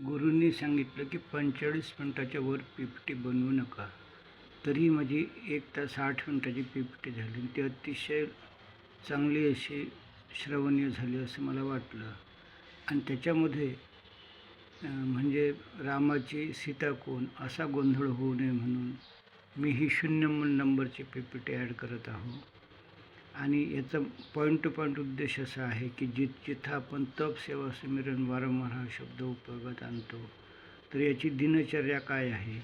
गुरूंनी सांगितलं की 45 मिनटाच्या वर पीपीटी बनवू नका. तरी माझी 1 तास 8 मिनटाची पीपीटी झाली. ती अतिशय चांगली अशी श्रवणीय झाली असं मला वाटलं. आणि त्याच्यामध्ये म्हणजे रामाची सीता कोण असा गोंधळ होऊ नये म्हणून मी ही 0 नंबरची पीपीटी ॲड करत आहो. आणि याचा पॉईंट टू पॉईंट उद्देश असा आहे की जिथं आपण तप, सेवा, सुमिरन वारंवार हा शब्द उपयोगात आणतो, तर याची दिनचर्या काय आहे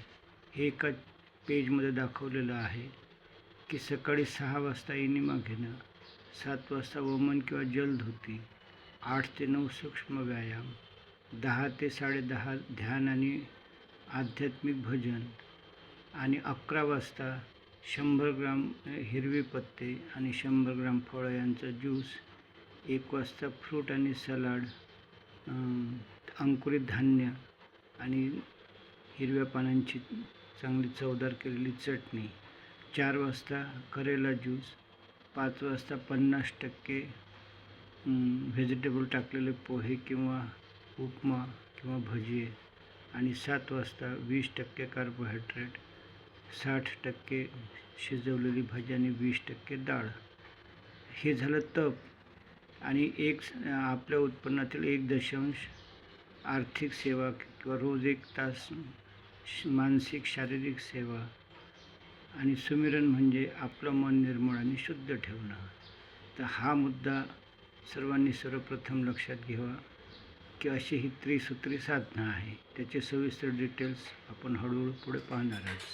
हे एका पेजमध्ये दाखवलेलं आहे. की सकाळी 6 वाजता इनिमा घेणं, 7 वाजता वमन किंवा जलधोती, 8 ते 9 सूक्ष्म व्यायाम, 10 ते 10:30 ध्यान आणि आध्यात्मिक भजन, आणि 11 वाजता 100 ग्राम हिरवी पत्ते आणि 100 ग्राम फळं यांचा ज्यूस, 1 वाजता फ्रूट आणि सलाड, अंकुरित धान्य आणि हिरव्या पानांची चांगली चवदार केलेली चटणी, 4 वाजता करेला ज्यूस, 5 वाजता 50% व्हेजिटेबल टाकलेले पोहे किंवा उपमा किंवा भजी, आणि 7 वाजता 20% कार्बोहायड्रेट, 60% शिजवलेली भाजी आणि 20% डाळ. हे झालं तप. आणि आपल्या उत्पन्नातील 1 आर्थिक सेवा किंवा रोज 1 तास मानसिक शारीरिक सेवा. आणि सुमिरन म्हणजे आपलं मन निर्मळ आणि शुद्ध ठेवणं. तर हा मुद्दा सर्वांनी सर्वप्रथम लक्षात घ्यावा की अशी ही त्रिसूत्री साधना आहे. त्याचे सविस्तर डिटेल्स आपण हळूहळू पुढे पाहणारच.